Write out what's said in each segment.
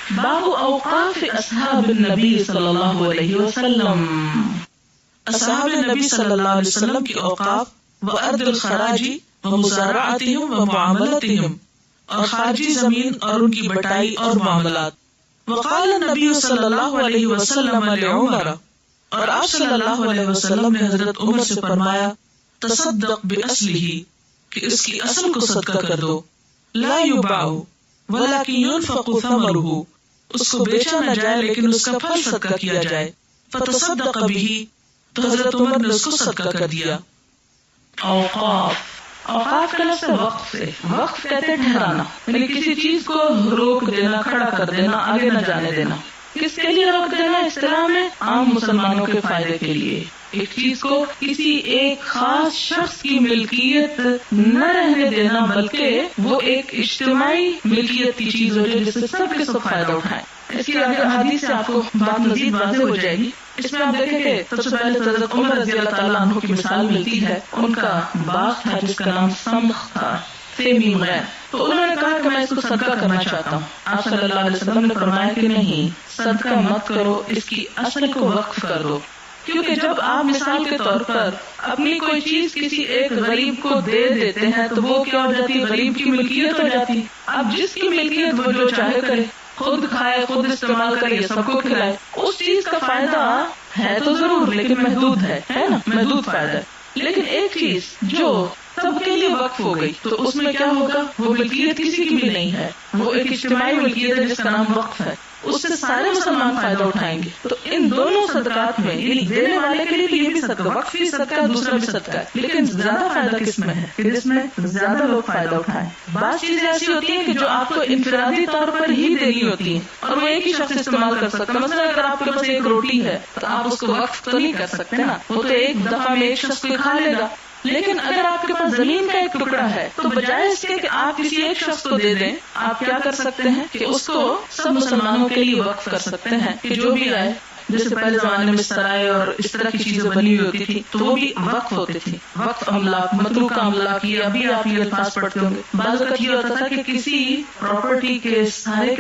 باب اوقاف اصحاب النبی صلی اللہ علیہ وسلم. اصحاب نبی صلی اللہ علیہ وسلم کی اوقاف و ارض الخراج و مزارعتهم و معاملتهم، اور خارجی زمین اور ان کی بٹائی اور معاملات. وقال النبی صلی اللہ علیہ وسلم لعمر، اور آپ صلی اللہ علیہ وسلم نے حضرت عمر سے فرمایا تصدق بأصلہ، کہ اس کی اصل کو صدقہ کر دو. لا یباع ولکن ينفق ثمرہ، اس کو بیچا نہ جائے لیکن اس کا پھل صدقہ کیا جائے. فتصدق بہ، تو حضرت عمر نے اس کو صدقہ کر دیا. اوقاف، اوقاف کا لفظ وقف سے، وقف کہتے ہیں ٹھہرانا، یعنی کسی چیز کو روک دینا، کھڑا کر دینا، آگے نہ جانے دینا. کس کے لیے روک دینا؟ اصطلاح میں عام مسلمانوں کے فائدے کے لیے. ایک چیز کو کسی ایک خاص شخص کی ملکیت نہ رہنے دینا، بلکہ وہ ایک اجتماعی ملکیت کی چیز ہو جائے جس سے سب کے سب فائدہ اٹھائیں. اس کی آگے حدیث سے آپ کو بات مزید واضح ہو جائے گی. اس میں آپ دیکھیں کہ سب سے پہلے حضرت عمر رضی اللہ تعالیٰ عنہ کی مثال ملتی ہے. ان کا باغ تھا جس کا نام سمخ تھا، سیمیم غیر. تو انہوں نے کہا کہ میں اس کو صدقہ کرنا چاہتا ہوں. آپ صلی اللہ علیہ وسلم نے فرمایا کہ نہیں، صدقہ مت کرو، اس کی اصل کو وقف کر دو. کیونکہ جب آپ مثال کے طور پر اپنی کوئی چیز کسی ایک غریب کو دے دیتے ہیں تو وہ کیا ہو جاتی ہے؟ غریب کی ملکیت ہو جاتی. اب جس کی ملکیت وہ جو چاہے کرے، خود کھائے، خود استعمال کرے، سب کو کھلائے. اس چیز کا فائدہ ہے تو ضرور لیکن محدود ہے نا، محدود فائدہ ہے. لیکن ایک چیز جو سب کے لیے وقف ہو گئی تو اس میں کیا ہوگا؟ وہ ملکیت کسی کی بھی نہیں ہے، وہ ایک اجتماعی ملکیت ہے جس کا نام وقف ہے. اس سے سارے مسلمان فائدہ اٹھائیں گے. تو ان دونوں صدقات میں، یعنی دینے والے کے لیے بھی یہ بھی صدقہ، وقف بھی صدقہ، دوسرا بھی صدقہ ہے. لیکن زیادہ فائدہ کس میں ہے کہ جس میں زیادہ لوگ فائدہ اٹھائیں. بعض چیزیں ایسی ہوتی ہیں کہ جو آپ کو انفرادی طور پر ہی دینی ہوتی ہیں اور وہ ایک ہی شخص استعمال کر سکتا ہے. مثلا اگر آپ کے پاس ایک روٹی ہے تو آپ اس کو وقف تو نہیں کر سکتے نا، وہ تو ایک دفعہ میں ایک شخص کو کھا لے گا. لیکن اگر آپ کے پاس زمین کا ایک ٹکڑا ہے تو بجائے اس کے کہ آپ کسی ایک شخص کو دے دیں، آپ کیا کر سکتے ہیں کہ اس کو سب مسلمانوں کے لیے وقف کر سکتے ہیں کہ جو بھی آئے. جیسے پہلے زمانے میں سرائے اور اس طرح کی چیزیں بنی ہوئی ہوتی تھی تو وہ بھی وقف ہوتے تھے. وقف املاک، متروکہ املاک، یہ ابھی آپ یہ الفاظ پڑھتے ہوں گے. بعض اوقات یہ ہوتا تھا کہ کسی پراپرٹی کے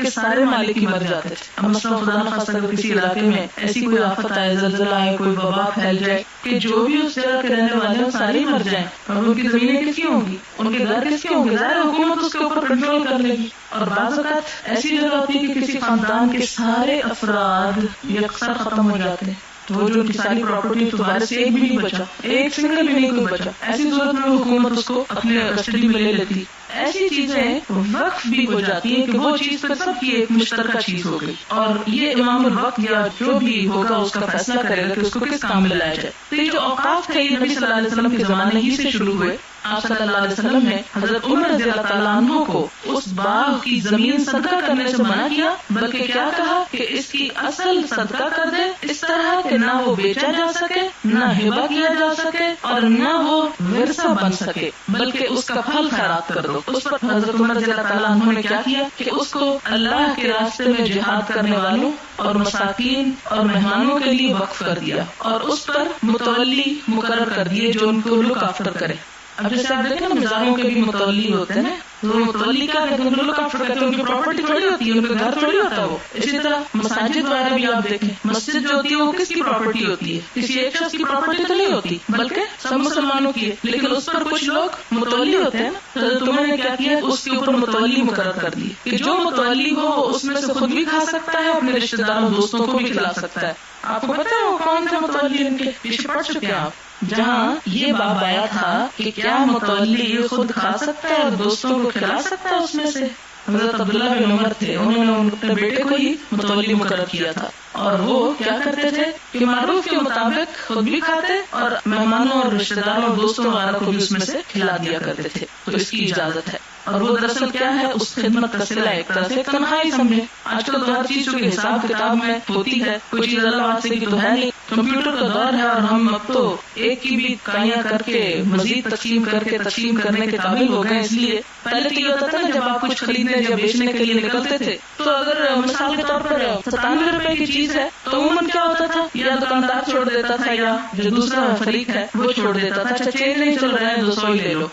سارے مالک ہی مر جاتے تھے. اب مثلا خدا نخواستہ اگر کسی علاقے میں ایسی کوئی آفت آئے، زلزلہ آئے، کوئی وبا پھیل جائے کہ جو بھی اس جگہ کے رہنے والے ہیں سارے ہی مر جائیں، اور ان کی زمینیں کس کی ہوں گی، ان کے گھر کس کے ہوں گے؟ ظاہر حکومت اس کے اوپر کنٹرول کر لے گی. اور بعض اوقات ایسی جگہ ہوتی ہے کہ کسی خاندان کے سارے افراد یکسر ختم ہو جاتے ہیں تو وہ جو ان کی ساری پراپرٹی تو وائرس سے ایک بھی نہیں بچا، ایک سنگل بھی نہیں کوئی بچا. ایسی صورت میں حکومت اس کو اپنے کسٹڈی میں لے لیتی. ایسی چیزیں وقف بھی ہو جاتی ہیں کہ وہ چیز پھر سب کی ایک مشترکہ چیز ہو گئی، اور یہ امام الوقت یا جو بھی ہوگا اس کا فیصلہ کرے گا کہ اس کو کس کام میں لایا جائے. تو یہ جو اوقاف تھے یہ نبی صلی اللہ علیہ وسلم کے زمانے ہی سے شروع ہوئے. آپ صلی اللہ علیہ وسلم نے حضرت عمر رضی اللہ تعالیٰ عنہ کو اس باغ کی زمین صدقہ کرنے سے منع کیا، بلکہ کیا کہا کہ اس کی اصل صدقہ کر دے، اس طرح کہ نہ وہ بیچا جا سکے، نہ ہبہ کیا جا سکے، اور نہ وہ ورثہ بن سکے، بلکہ اس کا پھل خیرات کر دو. اس پر حضرت عمر رضی اللہ تعالیٰ عنہ نے کیا کیا کہ اس کو اللہ کے راستے میں جہاد کرنے والوں اور مساکین اور مہمانوں کے لیے وقف کر دیا، اور اس پر متولی مقرر کر دیے جو ان کو لک آفٹر کرے. اب جیسے آپ دیکھیں نا مزاروں کے بھی متولی ہوتے ہیں، تو متولی کا لک آفٹر کرتے ہیں، ان کی پراپرٹی تھوڑی ہوتی ہے، ان کا گھر تھوڑی ہوتا ہے وہ. اسی طرح مساجد وغیرہ بھی آپ دیکھیں، مسجد جو ہوتی ہے وہ کس کی پراپرٹی ہوتی ہے؟ کسی ایک شخص کی پراپرٹی تو نہیں ہوتی بلکہ سب مسلمانوں کی ہے. لیکن اس پر کچھ لوگ متولی ہوتے ہیں. تو تم نے کیا کیا؟ اس کے اوپر متولی مقرر کر دی کہ جو متولی ہو وہ اس میں سے خود بھی کھا سکتا ہے، اپنے رشتے داروں دوستوں کو بھی کھلا سکتا ہے. آپ کو پتا ہے وہ کون تھے متولی ان کے؟ پیچھے پڑھ چکے ہیں آپ، جہاں یہ باب آیا تھا کہ کیا متولی خود کھا سکتا ہے اور دوستوں کو کھلا سکتا ہے اس میں سے. حضرت عبداللہ بن عمر تھے، انہوں نے اپنے بیٹے کو ہی متولی مقرر کیا تھا، اور وہ کیا کرتے تھے کہ معروف کے مطابق خود بھی کھاتے اور مہمانوں اور رشتے داروں اور دوستوں وغیرہ کو بھی اس میں سے کھلا دیا کرتے تھے. تو اس کی اجازت ہے. اور وہ دراصل کیا ہے؟ اس خدمت کا صلہ، ایک طرح سے تنہائی سمجھے. آج کل تو ہر چیز جو کہ حساب کتاب میں ہوتی ہے، کوئی چیز اللہ واسطے کی تو ہے نہیں. کمپیوٹر کا دور ہے اور ہم اب تو ایک کی بھی کائیاں کر کے مزید تقسیم کر کے تقسیم کرنے کے قابل ہو گئے. اس لیے پہلے تو یہ ہوتا تھا نا جب آپ کچھ خریدنے یا بیچنے کے لیے نکلتے تھے تو اگر مثال کے طور پر 97 روپے کی چیز ہے تو عموماً کیا ہوتا تھا، یا دکاندار چھوڑ دیتا تھا یا جو دوسرا فریق ہے وہ چھوڑ دیتا تھا، اچھا چینج نہیں چل رہا ہے 200 ہی لے لو.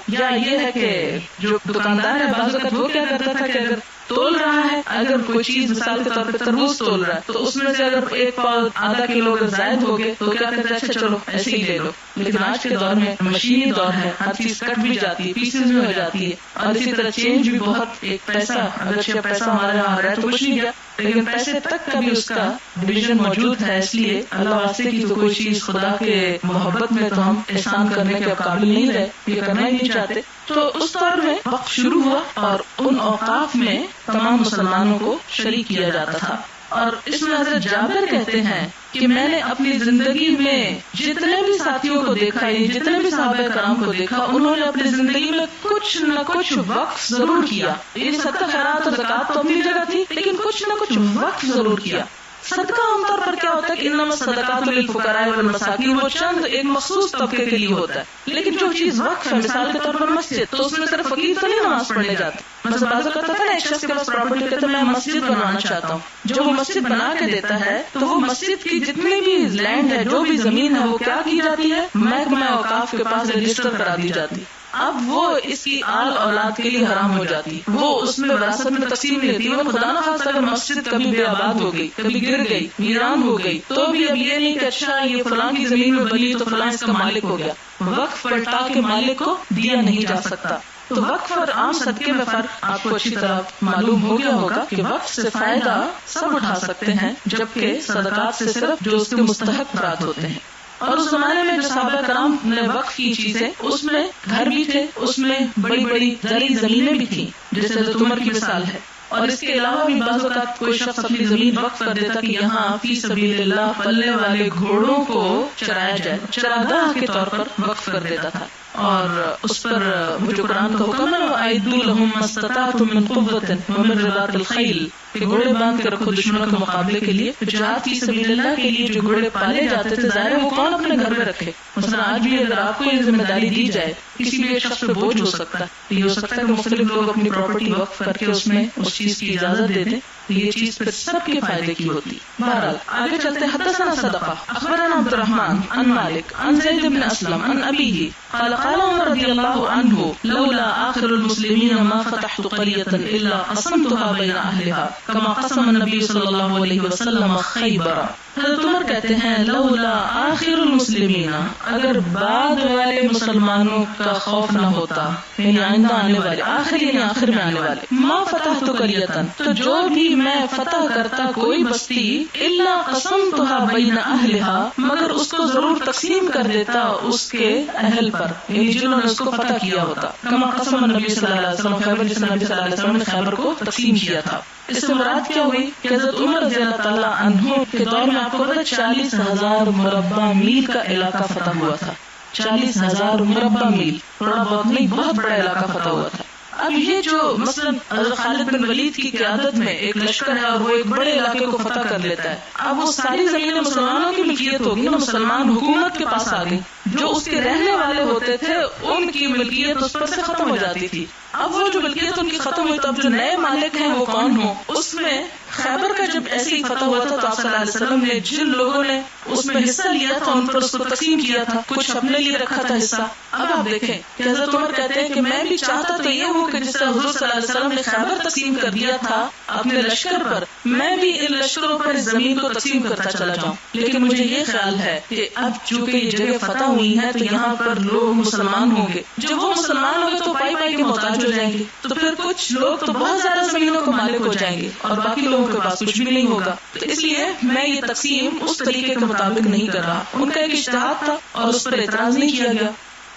یا یہ ہے کہ جو دکاندار ہے بعض اوقات وہ کیا کرتا تھا کہ اگر تول رہا ہے، اگر کوئی چیز مثال کے طور پہ تربوز تول رہا ہے تو اس میں سے اگر ایک پاؤ آدھا کلو اگر زائد ہو گئے تو کیا کہتے ہیں اچھا چلو ایسے ہی لے لو. لیکن آج کے دور میں مشینی دور ہے، ہر چیز کٹ بھی جاتی ہے، پیسز میں ہو جاتی ہے، اور اسی طرح چینج بھی بہت ایک پیسہ، اگر پیسہ ہمارے یہاں آ رہا ہے تو کچھ نہیں گیا، لیکن پیسے تک کا بھی اس کا ڈویژن موجود ہے. اس لیے اللہ واسطے کی تو کوئی چیز خدا کے محبت میں تو ہم احسان کرنے کے قابل نہیں رہے، یہ کرنا ہی نہیں چاہتے. تو اس دور میں وقف شروع ہوا اور ان اوقاف میں تمام مسلمانوں کو شریک کیا جاتا تھا. اور اس میں حضرت جابر کہتے ہیں کہ میں نے اپنی زندگی میں جتنے بھی ساتھیوں کو دیکھا، یعنی جتنے بھی صحابہ کرام کو دیکھا، انہوں نے اپنی زندگی میں کچھ نہ کچھ وقف ضرور کیا. یہ صدقہ خیرات اور زکات تو اپنی جگہ تھی، لیکن کچھ نہ کچھ وقف ضرور کیا. صدقہ عام طور پر کیا ہوتا ہے کہ انما الصدقات للفقراء والمساکین، وہ چند ایک مخصوص طبقے کے لیے ہوتا ہے. لیکن جو چیز وقف ہے، مثال کے طور پر مسجد، تو اس میں صرف فقیر تو نہیں نماز پڑھنے جاتے. مثلا بعض اوقات ہوتا ہے ایک شخص کے پاس پراپرٹی کہتا ہے میں مسجد بنوانا چاہتا ہوں، جو وہ مسجد بنا کے دیتا ہے تو وہ مسجد کی جتنی بھی لینڈ ہے، جو بھی زمین ہے، وہ کیا کی جاتی ہے، محکمہ اوقاف کے پاس رجسٹر کرا دی جاتی. اب وہ اس کی آل اولاد کے لیے حرام ہو جاتی، وہ اس میں وراثت میں تقسیم نہیں ہوتی. وہ خدا نہ خاصہ اگر مسجد کبھی بے آباد ہو گئی، کبھی گر گئی، ویران ہو گئی، تو بھی اب یہ نہیں کہ اچھا یہ فلاں کی زمین میں بنی تو فلاں اس کا مالک ہو گیا. وقف پلٹا کے مالک کو دیا نہیں جا سکتا. تو وقف اور عام صدقے میں فرق آپ کو اچھی طرح معلوم ہو گیا ہوگا کہ وقف سے فائدہ سب اٹھا سکتے ہیں، جبکہ صدقات سے صرف جو اس کے مستحق افراد ہوتے ہیں. اور اس زمانے میں جو صحابہ کرام نے وقف کی چیزیں، اس میں گھر بھی تھے، اس میں بڑی بڑی زرعی زمینیں بھی تھیں، جیسے حضرت عمر کی مثال ہے. اور اس کے علاوہ بھی بعض اوقات کوئی شخص اپنی زمین وقف کر دیتا کہ یہاں فی سبیل اللہ پلنے والے گھوڑوں کو چرایا جائے، چراگاہ کے طور پر وقف کر دیتا تھا. اور اس پر وہ جو قرآن کا حکم ہے وَأَعِدُّوا لَهُم مَّا اسْتَطَعْتُم مِّن قُوَّةٍ وَمِن رِّبَاطِ الْخَيْلِ، کہ گھوڑے باندھ کے رکھو دشمنوں کے مقابلے کے لیے. جہاد فی سبیل اللہ کے لیے جو گھوڑے پالے جاتے تھے، ظاہر ہے وہ کون اپنے گھر میں رکھے. مثلا آج بھی اگر آپ کو یہ ذمہ داری دی جائے، کسی بھی ایک شخص پہ بوجھ ہو سکتا ہے، یہ ہو سکتا ہے کہ مختلف لوگ اپنی پراپرٹی وقف کر کے اس میں اس چیز کی اجازت دے دیں، یہ چیز پھر سب کے فائدے کی ہوتی. بہرحال آگے چلتے ہیں. حدثنا صدقہ اخبرنا عبد الرحمن عن مالک عن زید بن اسلم عن ابیہ قال قال عمر رضی اللہ عنہ لولا آخر المسلمین ما فتحت قریة الا قسمتها بین اہلها کما قسم النبی صلی اللہ علیہ وسلم خیبر. حضرت عمر کہتے ہیں لولا آخر المسلمین، اگر بعد والے مسلمانوں کا خوف نہ ہوتا، یعنی آئندہ آنے والے، آخر یعنی آخر میں آنے والے، ما فتحت قریة، تو جو بھی میں فتح کرتا کوئی بستی، الا قسمتها بین اہلها، مگر اس کو ضرور تقسیم کر دیتا اس کے اہل پر، یعنی جنہوں نے اس کو فتح کیا ہوتا. کما قسم النبی صلی اللہ علیہ وسلم خیبر، جس نبی صلی اللہ علیہ وسلم نے خیبر کو تقسیم کیا تھا. اس سے مراد کیا ہوئی کہ حضرت عمر رضی اللہ تعالیٰ عنہ کے دور میں آپ کو پتا 40,000 مربع میل کا علاقہ فتح ہوا تھا. 40,000 مربع میل، تھوڑا بہت نہیں، بہت بڑا علاقہ فتح ہوا تھا. اب یہ جو مثلا حضرت خالد بن ولید کی قیادت میں ایک لشکر ہے اور وہ ایک بڑے علاقے کو فتح کر لیتا ہے، اب وہ ساری زمینیں مسلمانوں کی ملکیت ہوگی نا، مسلمان حکومت کے پاس آ گئی. جو اس کے رہنے والے ہوتے تھے ان کی ملکیت اس پر سے ختم ہو جاتی تھی. اب وہ جو ملکیت ان کی ختم ہوئی تو اب جو نئے مالک ہیں وہ کون ہوں؟ اس میں خیبر کا جب ایسے ہی فتح ہوا تھا تو آپ صلی اللہ علیہ وسلم نے جن لوگوں نے اس میں حصہ لیا تھا ان پر اس کو تقسیم کیا تھا، کچھ اپنے لیے رکھا تھا حصہ. اب آپ دیکھیں کہ حضرت عمر کہتے ہیں کہ میں بھی چاہتا تو یہ ہوں کہ جس طرح حضور صلی اللہ علیہ وسلم نے خیبر تقسیم کر دیا تھا اپنے لشکر پر، میں بھی ان لشکروں پر اس زمین کو تقسیم کرتا چلا جاؤں. لیکن مجھے یہ خیال ہے کہ اب چونکہ یہ جگہ فتح ہوئی ہے تو یہاں پر لوگ مسلمان ہوں گے، جب وہ مسلمان ہوں گے تو پائی پائی کے محتاج ہو جائیں گے، تو پھر کچھ لوگ تو بہت زیادہ زمینوں کو مالک ہو جائیں گے اور باقی لوگوں کے پاس کچھ بھی نہیں ہوگا. تو اس لیے میں یہ تقسیم اس طریقے کے مطابق نہیں کر رہا. ان کا ایک اجتہاد تھا اور اس پر اعتراض نہیں کیا گیا.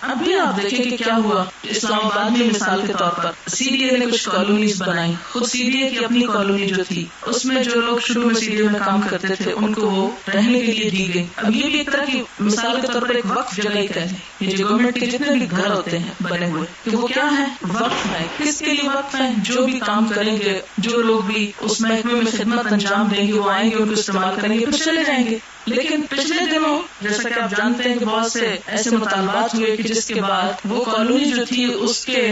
اب بھی آپ دیکھیں کہ کیا ہوا اسلام آباد میں. مثال کے طور پر سی ڈی اے نے کچھ کالونیز بنائی، خود سی ڈی اے کی اپنی کالونی جو تھی اس میں جو لوگ شروع میں سی ڈی اے میں کام کرتے تھے ان کو وہ رہنے کے لیے دی گئی. اب یہ بھی ایک طرح کی مثال کے طور پر ایک وقف جگہ ہی کہتے ہیں. یہ جو گورنمنٹ کے جتنے بھی گھر ہوتے ہیں بنے ہوئے کہ وہ کیا ہے، وقف ہے. کس کے لیے وقف ہے؟ جو بھی کام کریں گے، جو لوگ بھی اس محکمے میں خدمت انجام دیں گے، وہ آئیں گے، ان کو استعمال کریں گے، پھر چلے جائیں گے. لیکن پچھلے دنوں جیسا کہ آپ جانتے ہیں کہ بہت سے ایسے مطالبات ہوئے کہ جس کے بعد وہ کالونی جو تھی اس کے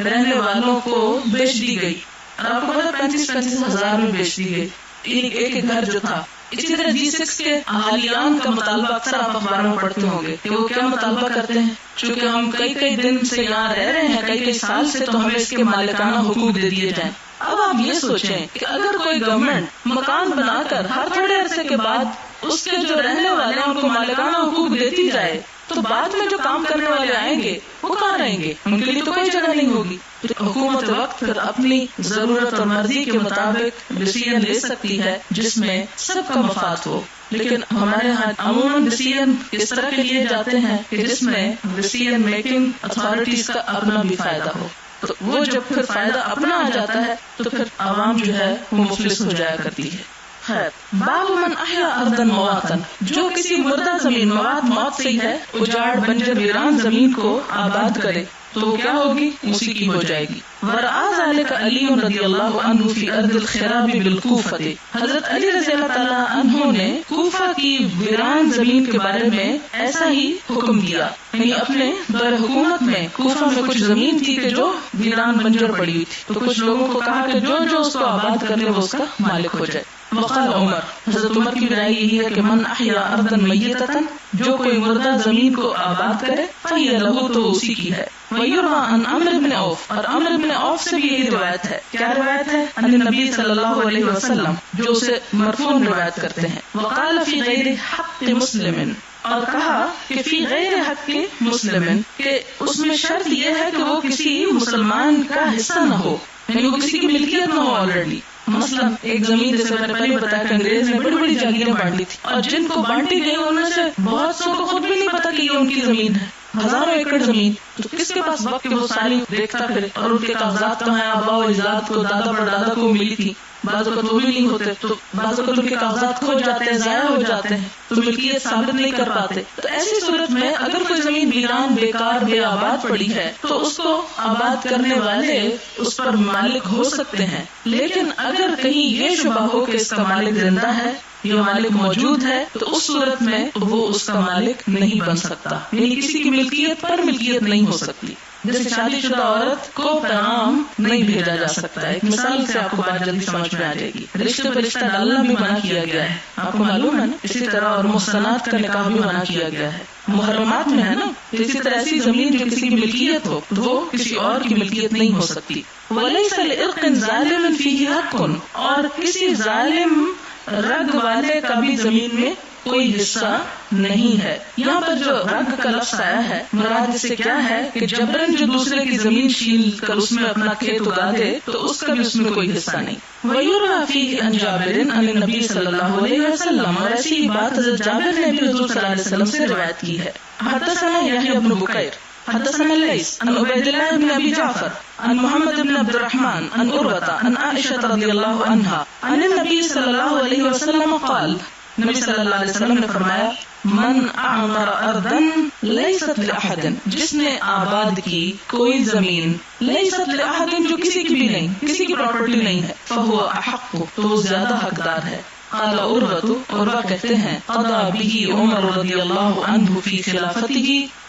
رہنے والوں کو بیچ دی گئی، اور آپ کو پتا 35 ہزار میں بیچ دی گئی ایک ایک گھر جو تھا. اسی طرح G6 کے اہالیان کا مطالبہ اکثر آپ اخباروں میں پڑھتے ہوں گے کہ وہ کیا مطالبہ کرتے ہیں، چونکہ ہم کئی دن سے یہاں رہ رہے ہیں، کئی سال سے، تو ہمیں اس کے مالکانہ حقوق دے دیے جائیں. اب آپ یہ سوچیں کہ اگر کوئی گورنمنٹ مکان بنا کر ہر تھوڑے عرصے کے بعد اس کے جو رہنے والے ہیں ان کو مالکانہ حقوق دیتی جائے تو بعد میں جو کام کرنے والے آئیں گے وہ کہاں رہیں گے؟ ان کے لیے تو کوئی جگہ نہیں ہوگی. حکومت وقت پھر اپنی ضرورت اور مرضی کے مطابق ڈیسیژن لے سکتی ہے جس میں سب کا مفاد ہو. لیکن ہمارے ہاں عموماً ڈیسیژن اس طرح کے لیے جاتے ہیں کہ جس میں ڈیسیژن میکنگ اتھارٹیز کا اپنا بھی فائدہ ہو. تو وہ جب پھر فائدہ اپنا آ جاتا ہے تو پھر عوام جو ہے وہ مفلس ہو جایا کرتی ہے. خیر، باب من احیا ارضا مواتا، جو کسی مردہ زمین، موات موت سے ہے، اجاڑ بنجر ویران زمین کو آباد کرے تو وہ کیا ہوگی؟ موسیقی ہو جائے گی. ورعا ذلك علی رضی اللہ عنہ فی ارض الخراب بالکوفۃ، حضرت علی رضی اللہ تعالیٰ عنہ نے کوفہ کی ویران زمین کے بارے میں ایسا ہی حکم کیا. یعنی اپنے دور حکومت میں کوفہ میں کچھ زمین تھی کہ جو ویران بنجر پڑی ہوئی تھی، تو کچھ لوگوں کو کہا کہ جو اس کو آباد کر لے وہ اس کا مالک ہو جائے. وقال عمر، حضرت عمر کی رائے یہی ہے کہ من احیا ارضا میتۃ، جو کوئی مردہ زمین کو آباد کرے فہی لہ، تو اسی کی ہے. ویروی عن عمرو بن عوف، اور عمرو بن عوف سے بھی یہی روایت ہے. کیا روایت ہے؟ ان النبی صلی اللہ علیہ وسلم، جو اسے مرفوع روایت کرتے ہیں. وقال فی غیر حق مسلم، اور کہا کہ فی غیر حق مسلم، کہ اس میں شرط یہ ہے کہ وہ کسی مسلمان کا حصہ نہ ہو، یعنی وہ کسی کی ملکیت نہ ہو آلریڈی. مثلا ایک زمین، جیسے میں نے پہلے بتایا کہ انگریز نے بڑی بڑی جاگیریں بانٹی تھی، اور جن کو بانٹی گئی ان میں سے بہت سو کو خود بھی نہیں پتا کہ یہ ان کی زمین ہے، ہزاروں ایکڑ زمین. تو کس کے پاس وقت کہ وہ ساری دیکھتا پھرے اور ان کے کاغذات کہاں ہیں، آباء و اجداد کو، دادا پردادا کو ملی تھی، بعض اوقات وہ بھی نہیں ہوتے، تو بعض اوقات ان کے کاغذات کھو جاتے ہیں، ضائع ہو جاتے ہیں، تو ملکیت ثابت نہیں کر پاتے. تو ایسی صورت میں اگر کوئی زمین ویران بیکار بے آباد پڑی ہے تو اس کو آباد کرنے والے اس پر مالک ہو سکتے ہیں. لیکن اگر کہیں یہ شبہ ہو کہ اس کا مالک زندہ ہے، یہ مالک موجود ہے، تو اس صورت میں وہ اس کا مالک نہیں بن سکتا، یعنی کسی کی ملکیت پر ملکیت نہیں ہو سکتی. جیسے شادی شدہ عورت کو پیغام نہیں بھیجا جا سکتا ہے. ایک مثال سے آپ کو بات جلدی سمجھ میں آ جائے گی. رشتے پہ رشتہ ڈالنا بھی منع کیا گیا ہے، آپ کو معلوم ہے نا. اسی طرح اور محصنات کا نکاح بھی منع کیا گیا ہے، محرمات میں ہے نا. اسی طرح ایسی زمین جو کسی کی ملکیت ہو وہ کسی اور کی ملکیت نہیں ہو سکتی. وَلَيْسَ لِعِرْقٍ ظَالِمٍ فِيهِ حَقٌّ، اور کسی ظالم رگ والے کا بھی زمین میں کوئی حصہ نہیں ہے. یہاں پر جو رگ کا لفظ آیا ہے مراد اس سے کیا ہے کہ جبرن جو دوسرے کی زمین چھین کر اس میں اپنا کھیت اگا دے تو اس کا بھی اس میں کوئی حصہ نہیں. وَيُرْوَى فِيهِ عَنْ جَابِرٍ عَنِ النَّبِيِّ صلی اللہ علیہ وسلم، اور ایسی بات حضرت جابر نے بھی حضور صلی اللہ علیہ وسلم سے روایت کی ہے. حدثنا یحییٰ بن بکیر حدثنا الليث عن عبید اللہ بن ابی جعفر عن محمد بن عبد الرحمن عن عروة عن عائشة رضی اللہ عنہا عن النبی صلی اللہ علیہ وسلم قال، نبی صلی اللہ علیہ وسلم نے فرمایا، من اعمر ارضا لیست لاحد، جس نے آباد کی کوئی زمین، لیست لاحد جو کسی کی بھی نہیں، کسی کی پراپرٹی نہیں ہے، فہو احق، تو وہ زیادہ حقدار ہے. قال عروہ کہتے ہیں، قضا به عمر رضی اللہ عنہ فی خلافتہ،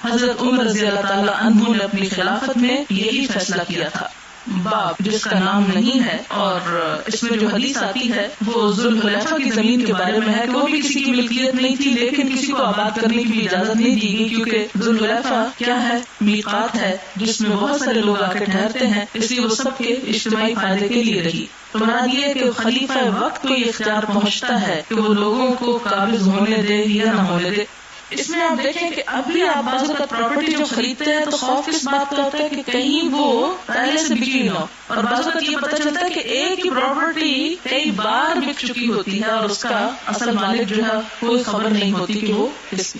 حضرت عمر رضی اللہ تعالی عنہ نے اپنی خلافت میں یہی فیصلہ کیا تھا. باب جس کا نام نہیں ہے، اور اس میں جو حدیث آتی ہے وہ ذوالحلیفہ کی زمین کے بارے میں ہے کہ وہ بھی کسی کی ملکیت نہیں تھی، لیکن کسی کو آباد کرنے کی بھی اجازت نہیں دی گئی، کیونکہ ذوالحلیفہ کیا ہے؟ میقات ہے جس میں بہت سارے لوگ آ کے ٹھہرتے ہیں، اس لیے وہ سب کے اجتماعی فائدے کے لیے رہی. تو مراد یہ ہے کہ خلیفہ وقت کو یہ اختیار پہنچتا ہے کہ وہ لوگوں کو قابض ہونے دے یا نہ ہونے دے. اس میں آپ دیکھیں کہ اب بھی آپ بعض اوقات پراپرٹی جو خریدتے ہیں تو خوف کس بات کا ہوتا ہے کہ کہیں وہ پہلے سے بکی نہ ہو، اور بعض اوقات یہ پتہ چلتا ہے کہ ایک ہی پراپرٹی کئی بار بک چکی ہوتی ہے اور اس کا اصل مالک جو ہے کوئی خبر نہیں ہوتی کہ وہ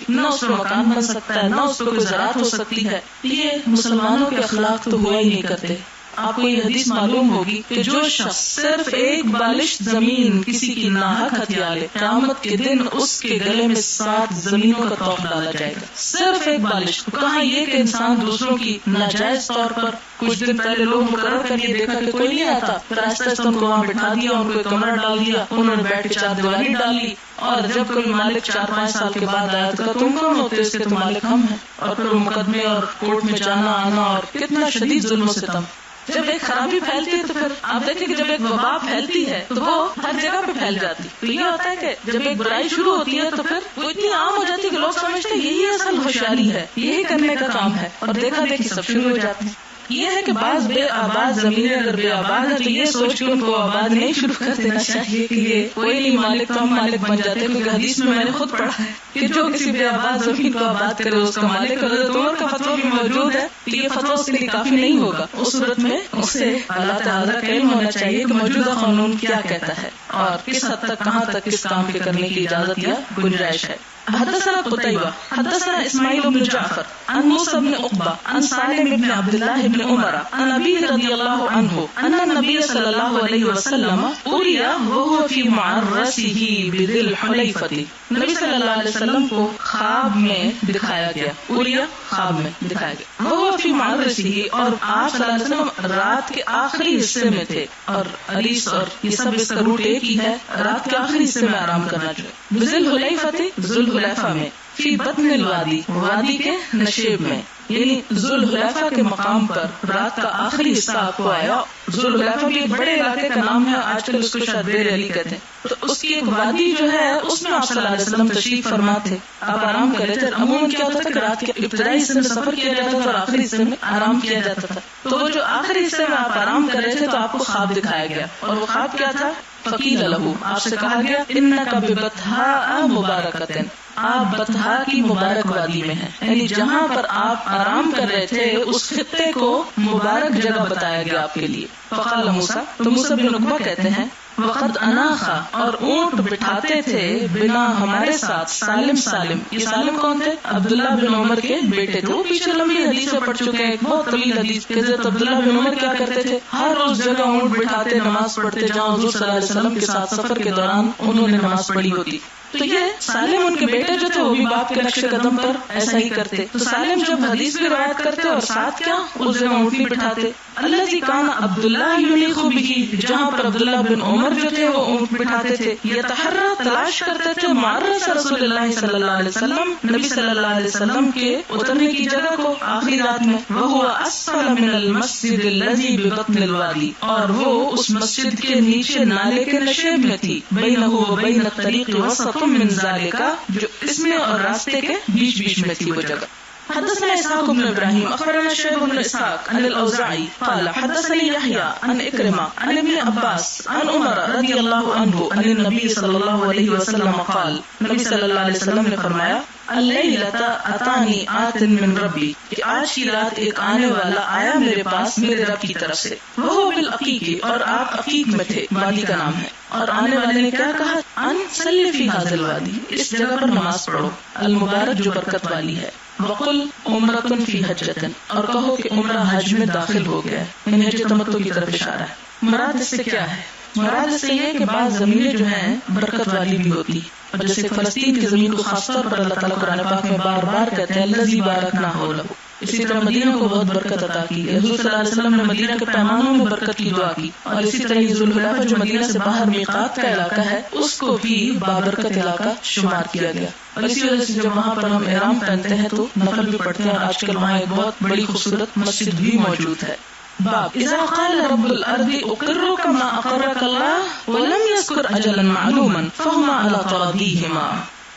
نہ اس میں مکان بن سکتا ہے، نہ اس پہ کوئی زراعت ہو سکتی ہے. یہ مسلمانوں کے اخلاق تو ہوا ہی نہیں کرتے. آپ کو یہ حدیث معلوم ہوگی کہ جو شخص صرف ایک بالشت زمین کسی کی ناحق ہتھیا لے، قیامت کے دن اس کے گلے میں 7 زمینوں کا طوق ڈالا جائے گا. صرف ایک بالشت. کہاں یہ کہ انسان دوسروں کی ناجائز طور پر، کچھ دن پہلے لوگ مقرر کر یہ دیکھا کہ کوئی نہیں آتا، پھر آہستہ آہستہ ان کو وہاں بٹھا دیا، ان کو ایک کمرہ ڈال دیا، انہوں نے بیٹھ کے 4 دیواری ڈال لی، اور جب کوئی مالک 4-5 سال کے بعد آیا تو کہا تم کون ہوتے؟ اس کے تو مالک ہم ہیں. اور پھر مقدمے اور کورٹ میں جانا آنا، اور کتنا شدید ظلم و ستم. جب ایک خرابی پھیلتی ہے تو پھر آپ دیکھیں کہ جب ایک وبا پھیلتی ہے تو وہ ہر جگہ پہ پھیل جاتی. تو یہ ہوتا ہے کہ جب ایک برائی شروع ہوتی ہے تو پھر وہ اتنی عام ہو جاتی ہے کہ لوگ سمجھتے ہیں یہی اصل ہوشیاری ہے، یہی کرنے کا کام ہے، اور دیکھا دیکھی سب شروع ہو جاتے ہیں. یہ ہے کہ بعض بے آباد زمینیں اگر بے آباد ہے تو یہ سوچ کے ان کو آباد نہیں شروع کر دینا چاہیے کہ یہ کوئی نہیں مالک تو ہم مالک بن جاتے ہیں، کیونکہ حدیث میں نے خود پڑھا ہے کہ جو کسی بے آباد زمین کو آباد کرے اس کا مالک. حضرت عمر کا فتویٰ بھی موجود ہے کہ یہ فتویٰ اس کے لیے کافی نہیں ہوگا. اس صورت میں اسے اللہ تعالیٰ کا علم ہونا چاہیے کہ موجودہ قانون کیا کہتا ہے اور کس حد تک کہاں تک کس کام کے کرنے کی اجازت یا گنجائش ہے. حدثنا قتيبة حدثنا اسماعيل بن جعفر عن موسى بن عقبة عن سالم بن عبد الله بن عمر عن أبي رضي الله عنه أن النبي صلى الله عليه وسلم أري وهو في معرسه بذي الحليفة. نبی صلی اللہ علیہ وسلم کو خواب میں دکھایا گیا. اوریا خواب میں دکھایا گیا. وہ فی معرسه، اور آپ صلی اللہ علیہ وسلم رات کے آخری حصے میں تھے. اور عریس اور یہ سب اس کا روٹ ایک ہی ہے، رات کے آخری حصے میں آرام کرنا جو ہے. بذی الحلیفہ، ذو الحلیفہ میں، فی بطن الوادی، وادی کے نشیب میں، یعنی ذو الحلیفہ کے مقام پر رات کا آخری حصہ آپ کو آیا. ذو الحلیفہ بھی ایک بڑے علاقے کا نام ہے، آج کل اس کو شاید دیر علی کہتے ہیں. تو اس کی ایک وادی جو ہے اس میں آپ صلی اللہ علیہ وسلم تشریف فرما تھے. آپ آرام کر رہے تھے. عموماً کیا ہوتا تھا کہ رات کے ابتدائی حصے میں سفر کیا جاتا تھا اور آخری حصے میں آرام کیا جاتا تھا. تو وہ جو آخری حصے میں آپ آرام کر رہے تھے تو آپ کو خواب دکھایا گیا. اور وہ خواب کیا تھا؟ فقیل لہو، آپ سے کہا گیا انک ببطحاء مبارکۃ، آپ بطحا کی مبارک وادی میں ہیں، یعنی جہاں پر آپ آرام کر رہے تھے اس خطے کو مبارک جگہ بتایا گیا آپ کے لیے. فقال موسیٰ، تو موسیٰ بن عقبہ کہتے ہیں وقد اناخا، اور اونٹ بٹھاتے تھے بنا ہمارے ساتھ سالم. سالم، یہ سالم کون تھے؟ عبداللہ بن عمر کے بیٹے تھے. وہ پیچھے لمبی حدیث میں پڑھ چکے ہیں، ایک بہت طویل حدیث کہ حضرت عبداللہ بن عمر کیا کرتے تھے؟ ہر روز جگہ اونٹ بٹھاتے نماز پڑھتے جہاں حضور صلی اللہ علیہ وسلم کے ساتھ سفر کے دوران انہوں نے نماز پڑھی ہوتی. تو یہ سالم ان کے بیٹے جو تھے وہ بھی باپ کے نقش قدم پر ایسا ہی کرتے. تو سالم جب حدیث بھی روایت کرتے اور ساتھ کیا اس جگہ اونٹ بھی بٹھاتے. الذی کان عبداللہ یلیق بہ، جہاں پر عبداللہ بن عمر جو تھے وہ اونٹ بٹھاتے تھے. یتحرى، تلاش کرتے تھے معرس رسول اللہ صلی اللہ علیہ وسلم، نبی صلی اللہ علیہ وسلم کے اترنے کی جگہ کو آخری رات میں. وهو اسفل من المسجد الذي ببطن الوادی، اور وہ اس مسجد کے نیچے نالے کے نشیب میں تھی. بینہ وبین الطریق وسط من ذالک، جو اس میں اور راستے کے بیچ بیچ میں تھی وہ جگہ. حدثنا اسحاق بن ابراہیم اخبرنا شعیب بن اسحاق عن الاوزاعی قال حدثني يحيى عن اکرمہ عن ابن عباس عن عمر رضی اللہ عنہ عن النبی صلی اللہ علیہ وسلم قال، نبی صلی اللہ علیہ وسلم نے فرمایا اللیلۃ اتانی آت من ربی، کہ آج کی رات ایک آنے والا آیا میرے پاس میرے رب کی طرف سے. وہ بالعقیق، اور آپ عقیق میں تھے، وادی کا نام ہے. اور آنے والے نے کیا کہا؟ ان صلی فی ھذا الوادی، اس جگہ پر نماز پڑھو، المبارک جو برکت والی ہے. وقل عمرۃ فی حجۃ، اور کہو کہ عمرہ حج میں داخل ہو گیا ہے، یعنی حج تمتع کی طرف اشارہ ہے. مراد اس سے کیا ہے؟ مراد اس سے یہ کہ بعض زمینیں جو ہیں برکت والی بھی ہوتی، اور جیسے فلسطین کی زمین کو خاص طور پر اللہ تعالیٰ قرآن پاک میں بار بار کہتے ہیں الذی بارکنا حولہ. اسی طرح مدینہ کو بہت برکت عطا کی. حضور صلی اللہ علیہ وسلم نے مدینہ کے پیمانوں میں برکت کی دعا کی. اور اسی طرح یہ ذوالحلیفہ جو مدینہ سے باہر میقات کا علاقہ ہے اس کو بھی بابرکت علاقہ شمار کیا گیا. اور اسی وجہ سے جب وہاں پر ہم احرام پہنتے ہیں تو نفل بھی پڑھتے ہیں، اور آج کل وہاں ایک بہت بڑی خوبصورت مسجد بھی موجود ہے. باب اذا قال رب الارض اقرك ما اقرك الله ولم يذكر اجلا معلوما فهما على تراضيهما.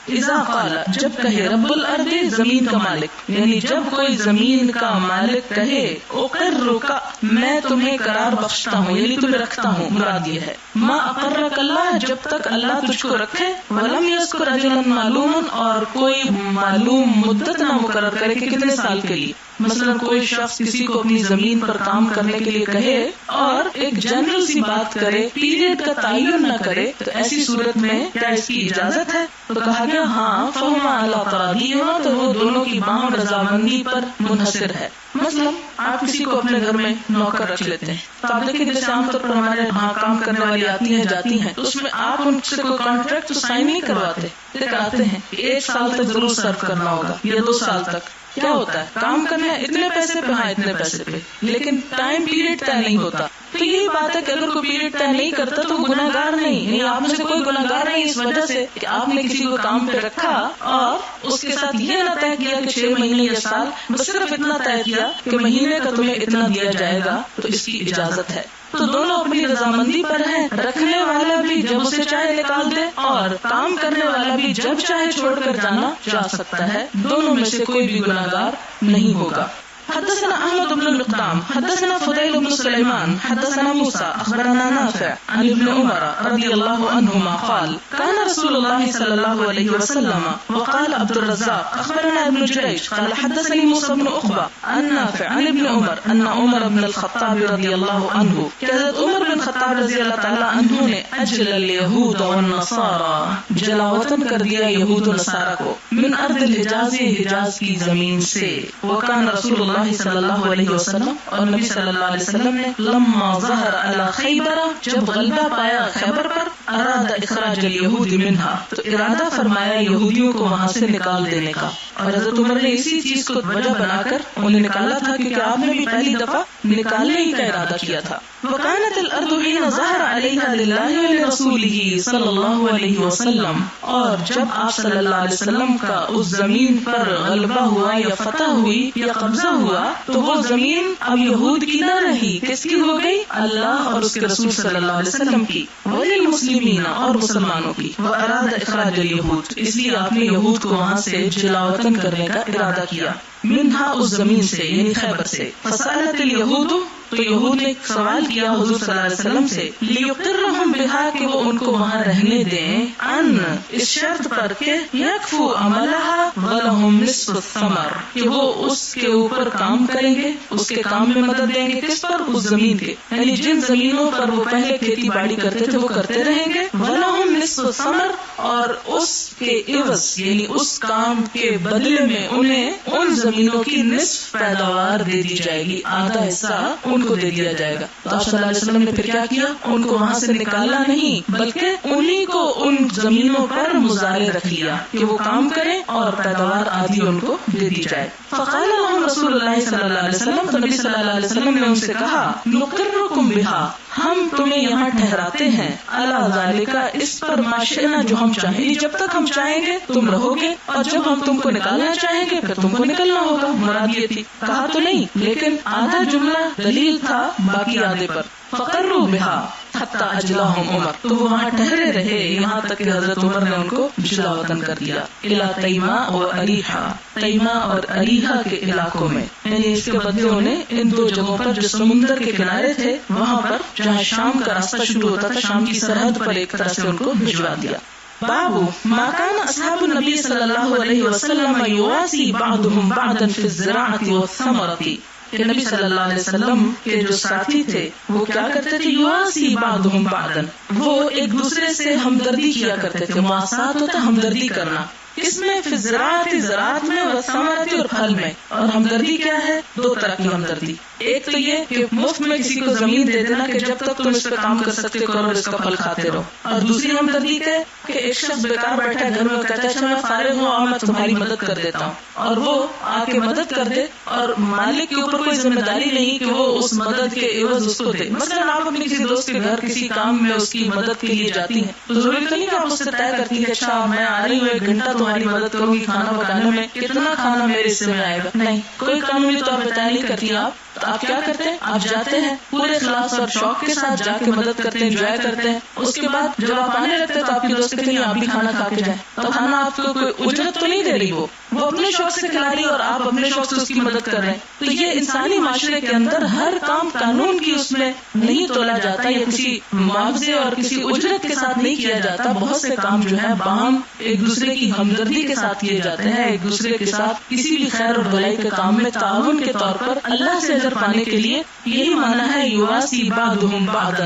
اذا قال، جب کہے، رب الارض، زمین کا مالک، یعنی جب کوئی زمین کا مالک کہے اقرک، میں تمہیں قرار بخشتا ہوں، یعنی تمہیں رکھتا ہوں، مراد یہ ہے. ما اقرک اللہ، جب تک اللہ تجھ کو رکھے. ولم یذکر اجلا معلوما، اور کوئی معلوم مدت نہ مقرر کرے کہ کتنے سال کے لیے. مثلا کوئی شخص کسی کو اپنی زمین پر کام کرنے کے لیے کہے اور ایک جنرل سی بات کرے، پیریڈ کا تعین نہ کرے، تو ایسی صورت میں کیا اس کی اجازت ہے؟ تو کہا گیا ہاں، فہما علی تراضیہما، تو وہ دونوں کی باہم رضامندی پر منحصر ہے. مثلا آپ کسی کو اپنے گھر میں نوکر رکھ لیتے ہیں، تو آپ دیکھیں جیسے عام طور پر ہمارے یہاں کام کرنے والی آتی ہیں جاتی ہیں، تو اس میں آپ ان سے کوئی کانٹریکٹ تو سائن نہیں کرواتے، کراتے ہیں 1 سال تک ضرور سرو کرنا ہوگا یا 2 سال تک. کیا ہوتا ہے؟ کام کرنا ہے اتنے پیسے پہ، ہاں اتنے پیسے پہ، لیکن ٹائم پیریڈ طے نہیں ہوتا. تو یہی بات ہے کہ اگر کوئی پیریڈ طے نہیں کرتا تو وہ گناہ گار نہیں، یعنی آپ میں سے کوئی گناہ گار نہیں اس وجہ سے کہ آپ نے کسی کو کام پہ رکھا اور اس کے ساتھ یہ نہ طے کیا کہ 6 مہینے یا سال، بس صرف اتنا طے کیا کہ مہینے کا تمہیں اتنا دیا جائے گا، تو اس کی اجازت ہے. تو دونوں اپنی رضامندی پر ہیں. رکھنے والا بھی جب اسے چاہے نکال دے اور کام کرنے والا بھی جب چاہے چھوڑ کر جانا جا سکتا ہے. دونوں میں سے کوئی بھی گناہگار نہیں ہوگا. حدثنا احمد بن المقدام حدثنا فضيل بن سليمان حدثنا موسى اخبرنا نافع عن ابن عمر رضي الله عنهما قال كان رسول الله صلى الله عليه وسلم. وقال عبد الرزاق اخبرنا ابن جريج قال حدثني موسى بن عقبة عن نافع عن ابن عمر ان عمر بن الخطاب رضي الله عنه کہ حضرت عمر بن خطاب رضی اللہ تعالی عنہ نے اجل الیہود والنصارى جلاوطن کر دیا یہود و نصارہ کو من ارض الحجاز حجاز کی زمین سے. وکان رسول اللہ صلی اللہ علیہ وسلم اور نبی صلی اللہ علیہ وسلم نے لما ظہر علی خیبر جب غلبہ پایا خیبر پر اراد اخراج الیہود منہا تو ارادہ فرمایا یہودیوں کو وہاں سے نکال دینے کا. اور حضرت عمر نے اسی چیز کو وجہ بنا کر انہیں نکالا تھا کیونکہ آپ نے بھی پہلی دفعہ نکالنے ہی کا ارادہ کیا تھا. وكانت الارض حين ظهر عليها لله ولرسوله صلی اللہ علیہ وسلم اور جب آپ صلی اللہ علیہ وسلم کا اس زمین پر غلبہ ہوا یا فتح ہوئی یا قبضہ ہوا تو وہ زمین اب یہود کی نہ رہی. کس کی ہو گئی؟ اللہ اور اس کے رسول صلی اللہ علیہ وسلم کی. وللمسلمین اور مسلمانوں کی. واراد اخراج الیہود اس لیے آپ نے یہود کو وہاں سے جلاوطن کرنے کا ارادہ کیا. منہا اس زمین سے یعنی خیبر سے. فسألت الیہود تو یہود نے سوال کیا حضور صلی اللہ علیہ وسلم سے لیقرہم بہا کہ وہ ان کو وہاں رہنے دیں ان اس شرط پر کہ یکفو عملہا ولہم نصف الثمر کہ وہ اس کے اوپر کام کریں گے اس کے کام میں مدد دیں گے. کس پر؟ اس زمین کے یعنی جن زمینوں پر وہ پہلے کھیتی باڑی کرتے تھے وہ کرتے رہیں گے. ولہم نصف الثمر اور اس کے عوض یعنی اس کام کے بدلے میں انہیں ان زمینوں کی نصف پیداوار دے دی جائے گی. آدھا حصہ ان کو دے دیا جائے گا. تو آپ صلی اللہ علیہ وسلم نے پھر کیا کیا؟ ان کو وہاں سے نکالا نہیں بلکہ انہی کو ان زمینوں پر مزارع رکھ لیا کہ وہ کام کریں اور پیداوار آدھی ان کو دے دی جائے. فقال لهم رسول اللہ صلی اللہ علیہ وسلم تو نبی صلی اللہ علیہ وسلم نے ان سے کہا نقرکم بہا ہم تمہیں یہاں ٹھہراتے ہیں علی ذالک اس پر ما شئنا جو ہم چاہیں. جب تک ہم چاہیں گے تم رہو گے اور جب ہم تم کو نکالنا چاہیں گے پھر تم کو نکلنا ہوگا. مراد یہ تھی. کہا تو نہیں لیکن آدھا جملہ دلیل تھا باقی آدھے پر. فقروا بہا حتی اجلاہم عمر تو وہ وہاں ٹھہرے رہے یہاں تک کہ حضرت عمر نے ان کو جلاوطن کر دیا. الی تیما و اریحا تیما اور اریحا کے علاقوں میں یعنی اس کے بدلے انہیں ان دو جگہوں پر جو سمندر کے کنارے تھے وہاں پر جہاں شام کا راستہ شروع ہوتا تھا شام کی سرحد پر ایک طرح سے ان کو بھجوا دیا. باب ما كان اصحاب النبي صلی اللہ علیہ وسلم يواسي بعضهم بعضا في الزراعة والثمرة کہ نبی صلی اللہ علیہ وسلم کے جو ساتھی تھے وہ کیا کرتے تھے؟ یواسی بعضهم بعضا وہ ایک دوسرے سے ہمدردی کیا کرتے تھے. مواسات ہوتا ہمدردی کرنا. کس میں؟ فی الزراعت زراعت میں والثمرۃ اور پھل میں. اور ہمدردی کیا ہے؟ دو طرح کی ہمدردی. ایک تو یہ کہ مفت میں کسی کو زمین دے دینا کہ جب تک تم اس پہ کام کر سکتے کرو اور اس کا پھل کھاتے رہو. اور دوسری ہمدردی کیا ہے کہ ایک شخص بیکار بیٹھا ہے گھر میں کہتا ہے اچھا میں فارغ ہوں اور میں تمہاری مدد کر دیتا ہوں اور وہ آ کے مدد کر دے اور مالک کے اوپر کوئی ذمہ داری نہیں کہ وہ اس مدد کے عوض اس کو دے. مثلا آپ اپنی کسی دوست کے گھر کسی کام میں اس کی مدد کے لیے جاتی ہیں تو ضروری تو نہیں کہ آپ اس سے طے کرتی ہے اچھا میں آ رہی ہوں 1 گھنٹہ تمہاری مدد کروں گی کھانا پکانے میں کتنا کھانا میرے حصے میں آئے گا. نہیں کوئی قانونی طور پہ طے نہیں کرتی آپ. تو آپ کیا کرتے ہیں؟ آپ جاتے ہیں پورے اخلاص اور شوق کے ساتھ جا کے مدد کرتے ہیں انجوائے کرتے ہیں. اس کے بعد جب آپ آنے لگتے ہیں تو آپ کی دوست کہتے ہیں آپ بھی کھانا کھا کے جائیں. تو کھانا آپ کو کوئی اجرت تو نہیں دے رہی وہ اپنے شوق سے کھلا رہی اور آپ اپنے شوق سے اس کی مدد کر رہے ہیں. تو یہ انسانی معاشرے کے اندر ہر کام قانون کی اس میں نہیں تولا جاتا یا کسی معاوضے اور کسی اجرت کے ساتھ نہیں کیا جاتا. بہت سے کام جو ہے باہم ایک دوسرے کی ہمدردی کے ساتھ کیے جاتے ہیں. ایک دوسرے کے ساتھ کسی بھی خیر اور بھلائی کے کام میں تعاون کے طور پر اللہ سے اجر پانے کے لیے یہی معنی ہے یواسی بعضهم بعضا.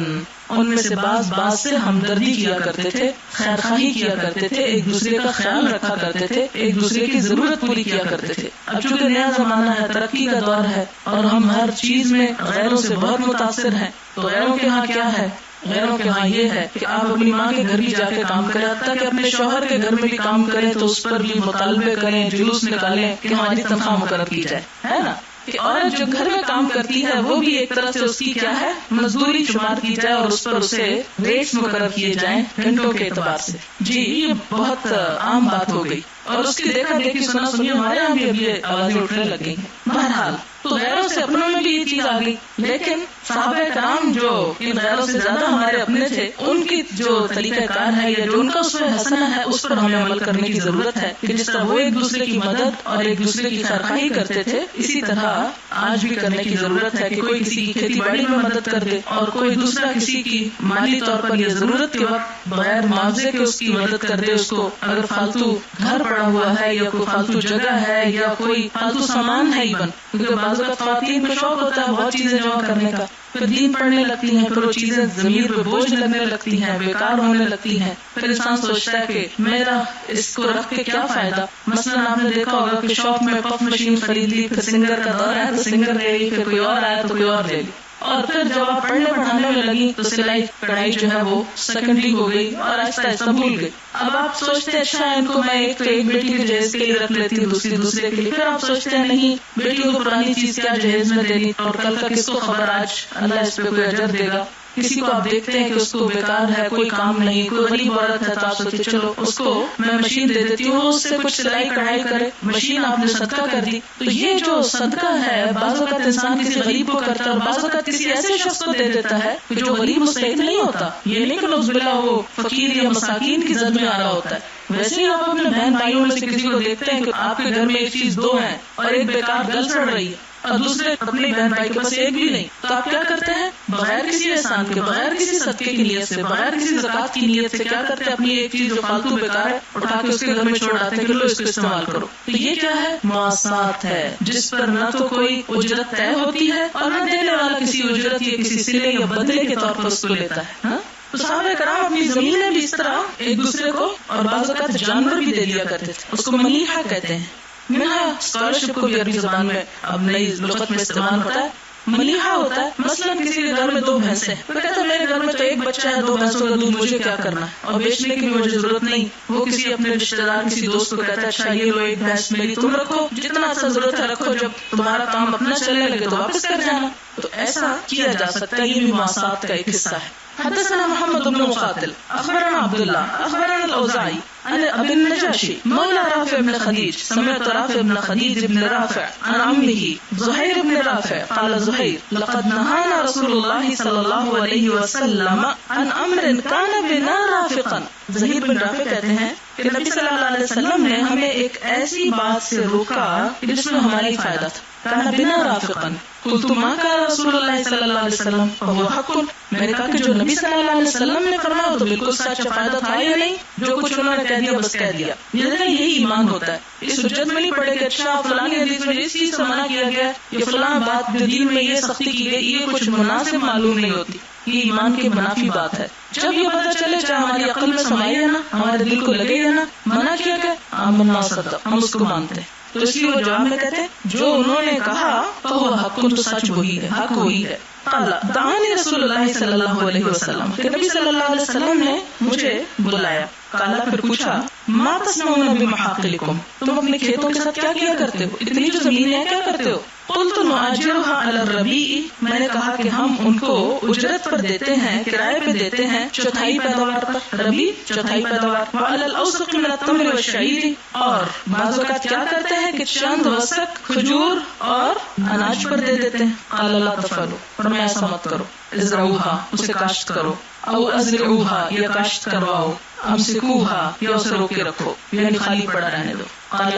ان میں سے بعض سے ہمدردی کیا کرتے تھے خیر خواہی کیا کرتے تھے ایک دوسرے کا خیال رکھا کرتے تھے ایک دوسرے کی ضرورت پوری کیا کرتے تھے. اب چونکہ نیا زمانہ ہے ترقی کا دور ہے اور ہم ہر چیز میں غیروں سے بہت متاثر ہیں. تو غیروں کے ہاں کیا ہے؟ غیروں کے ہاں یہ ہے کہ آپ اپنی ماں کے گھر بھی جا کے کام کریں حتیٰ کہ اپنے شوہر کے گھر میں بھی کام کریں تو اس پر بھی مطالبے کریں جلوس نکالیں کہ ہماری تنخواہ مقرر کی جائے. ہے نا کہ عورت جو گھر میں کام کرتی ہے وہ بھی ایک طرح سے اس کی کیا ہے مزدوری شمار کی جائے اور اس پر اسے ریٹس مقرر کیے جائیں گھنٹوں کے اعتبار سے. جی یہ بہت عام بات ہو گئی. اور اس کی دیکھا دیکھی سنا سنی ہمارے یہاں بھی اب یہ آوازیں اٹھنے لگ گئی ہیں. بہرحال تو غیروں سے اپنوں میں بھی یہ چیز آ گئی، لیکن صحابہ کرام جو ان غیروں سے زیادہ ہمارے اپنے تھے، ان کی جو طریقہ کار ہے یا جو ان کا اسوہ حسنہ ہے، اس پر ہمیں عمل کرنے کی ضرورت ہے کہ جس طرح وہ ایک دوسرے کی مدد اور ایک دوسرے کی خیرخواہی کرتے تھے، اسی طرح آج بھی کرنے کی ضرورت ہے کہ کوئی کسی کی کھیتی باڑی میں مدد کر دے اور کوئی دوسرا کسی کی مالی طور پر یا ضرورت کے وقت بغیر معاوضے کے اس کی مدد کر دے. اس کو اگر فالتو گھر پڑا ہوا ہے یا کوئی فالتو جگہ ہے یا کوئی فالتو سامان ہے ایون، کیونکہ بعض اوقات خواتین کو شوق ہوتا ہے بہت چیزیں جمع کرنے کا، پھر دین پڑھنے لگتی ہیں، پھر وہ چیزیں ضمیر پہ بوجھ لگنے لگتی ہیں، بیکار ہونے لگتی ہیں، پھر انسان سوچتا ہے کہ میرا اس کو رکھ کے کیا فائدہ. مثلا آپ نے دیکھا ہوگا کہ شاپ میں پف مشین خرید لی، پھر سنگر کا دور ہے تو سنگر لے لی، پھر کوئی اور آیا تو کوئی اور لے لی، اور پھر جب آپ پڑھنے پڑھانے میں لگی تو سلائی کڑھائی جو ہے وہ سیکنڈری ہو گئی اور آہستہ آہستہ بھول گئی. اب آپ سوچتے ہیں اچھا ان کو میں ایک بیٹی کے جہیز کے لیے رکھ لیتی ہوں، دوسرے کے لیے. پھر آپ سوچتے ہیں نہیں، بیٹی کو پرانی چیز کیا جہیز میں دینی، اور کل کا کس کو خبر آج اللہ اس پہ کوئی اجر دے گا. کسی کو آپ دیکھتے ہیں کہ اس کو بیکار ہے، کوئی کام نہیں، کوئی غریب عورت ہے تو آپ سوچتے چلو اس کو میں مشین دے دیتی ہوں، اس سے کچھ سلائی کڑھائی کرے. مشین آپ نے صدقہ کر دی. تو یہ جو صدقہ ہے بعض اوقات انسان کسی غریب کو کرتا ہے اور بعض اوقات کسی ایسے شخص کو دے دیتا ہے کہ جو غریب مستحق نہیں ہوتا. یہ نہیں کہ نعوذ باللہ وہ فقیر یا مساکین کی زد میں آ رہا ہوتا ہے. ویسے ہی آپ اپنے بہن بھائیوں میں سے کسی کو دیکھتے ہیں کہ آپ کے گھر میں ایک چیز دو ہیں اور ایک بیکار گل سڑ رہی ہے اور دوسرے اپنے بہن بھائی کے پاس ایک بھی نہیں، تو آپ کیا کرتے ہیں؟ بغیر کسی احسان کے، بغیر کسی صدقے کی نیت سے، بغیر کسی زکات کی نیت سے کیا کرتے ہیں؟ اپنی ایک چیز جو فالتو بیکار ہے اٹھا کے اس کے گھر میں چھوڑ آتے ہیں کہ لو اس کو استعمال کرو. تو یہ کیا ہے؟ مواسات ہے، جس پر نہ تو کوئی اجرت طے ہوتی ہے اور نہ دینے والا کسی اجرت یا کسی صلے یا بدلے کے طور پر اس کو لیتا ہے. تو صحابہ کرام اپنی زمینیں بھی اس طرح ایک دوسرے کو اور بعض اوقات جانور بھی دے دیا کرتے تھے. اس کو منیحہ کہتے ہیں. منہا اسکالرشپ کو بھی عربی زبان میں اب نئی لغت میں استعمال ہوتا ہے. منیحہ ہوتا ہے مثلا کسی کے گھر میں 2 بھینسیں ہیں، وہ کہتا ہے میرے گھر میں تو ایک بچہ ہے، 2 بھینسوں کا دودھ مجھے کیا کرنا ہے اور بیچنے کی بھی مجھے ضرورت نہیں. وہ کسی اپنے رشتے دار کسی دوست کو کہتا ہے اچھا یہ لو ایک بھینس میری تم رکھو، جتنا اچھا ضرورت ہے رکھو، جب تمہارا کام اپنا چلنے لگے تو واپس کر جانا. تو ایسا کیا جا سکتا ہے. یہ بھی مواسات کا ایک حصہ ہے. حدثنا محمد بن مقاتل اخبرنا عبد الله اخبرنا الاوزاعي عن ابي النجاشي مولى رافع بن خديج سمعت رافع بن خديج بن رافع عن عمه زهير بن رافع قال زهير لقد نهانا رسول الله صلى الله عليه وسلم عن امر كان بنا رافقا. زهير بن رافع کہتے ہیں کہ نبی صلی اللہ علیہ وسلم نے ہمیں ایک ایسی بات سے روکا جس میں ہمارا ہی فائدہ تھا. كان بنا رافقا قلت ما كان رسول الله صلى الله عليه وسلم فهو حق. میں نے کہا کہ جو نبی صلی اللہ علیہ وسلم نے فرمایا تو بالکل سچ، فائدہ تھا یا نہیں؟ جو کچھ انہوں نے کہہ دیا بس کہہ دیا. یہی ایمان ہوتا ہے. اس حجت میں نہیں پڑے کہ اچھا فلانی حدیث میں اس چیز سے منع کیا گیا یا فلاں بات جو دین میں یہ سختی کی گئی یہ کچھ مناسب معلوم نہیں ہوتی. یہ ایمان کی منافی بات ہے. جب یہ پتہ چلے چاہے ہماری عقل میں سمائے یا نہ، ہمارے دل کو لگے یا نہ، منع کیا گیا آمنا صدق، ہم اس کو مانتے ہیں. تو اس لیے وہ جواب میں کہتے ہیں جو انہوں نے کہا فہو حق، تو سچ وہی ہے، حق وہی ہے. قال دعانی رسول اللہ صلی اللہ علیہ وسلم، کہ نبی صلی اللہ علیہ وسلم نے مجھے بلایا. قال پھر پوچھا ما تصنعون بمحاقلکم، تم اپنے کھیتوں کے ساتھ کیا کیا کرتے ہو؟ اتنی جو زمینیں ہیں کیا کرتے ہو؟ قلت نؤجرها على الربيع، میں نے کہا کہ ہم ان کو اجرت پر دیتے ہیں، کرائے پہ دیتے ہیں، چوتھائی پیداوار پر. ربیع چوتھائی پیداوار. وعلى الاوسق من التمر والشعير، اور بعض اوقات کیا کرتے ہیں کہ چند وسق کھجور اور اناج پر دے دیتے ہیں. قال لا تفعلوا، فرمایا ایسا مت کرو. ازرعوها، اسے کاشت کرو، او ازرعوها، یا کاشت کرواؤ، امسکوها، یا اسے روکے رکھو، یعنی خالی پڑا رہنے دو. قال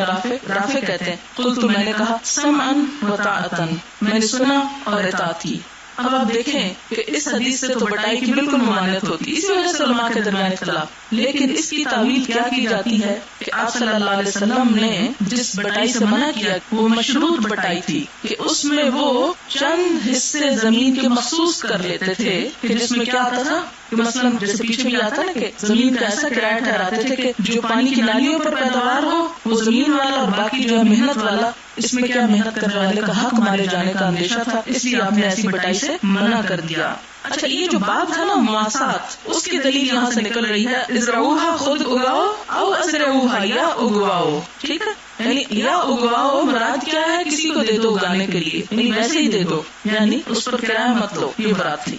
رافع کہتے ہیں قلت، میں نے کہا سمعا وطاعتا، میں نے سنا اور اطاعت کی. اب آپ دیکھیں کہ اس حدیث سے تو بٹائی کی بالکل ممانعت ہوتی، اسی وجہ سے علماء کے درمیان اختلاف. لیکن اس کی تعویل کیا کی جاتی ہے کہ آپ صلی اللہ علیہ وسلم نے جس بٹائی سے منع کیا وہ مشروط بٹائی تھی، کہ اس میں وہ چند حصے زمین کے مخصوص کر لیتے تھے کہ جس میں کیا آتا تھا کہ مثلا جیسے پیچھے بھی آتا نا کہ زمین کا ایسا کرایہ ٹھہراتے تھے کہ جو پانی کی نالیوں پر پیداوار ہو وہ زمین والا اور باقی جو ہے محنت والا. اس میں کیا محنت کرنے والے کا حق مارے جانے کا اندیشہ تھا، اس لیے آپ نے ایسی بٹائی سے منع کر دیا. اچھا یہ جو بات ہے نا مواسات، اس کی دلیل یہاں سے نکل رہی ہے ازرعوها، خود اگاؤ، او ازرعوها، یا اگواؤ. ٹھیک ہے، یعنی یا اگواؤ مراد کیا ہے؟ کسی کو دے دو اگانے کے لیے، یعنی ویسے ہی دے دو، یعنی اس پر کرایہ مت لو، یہ مراد تھی.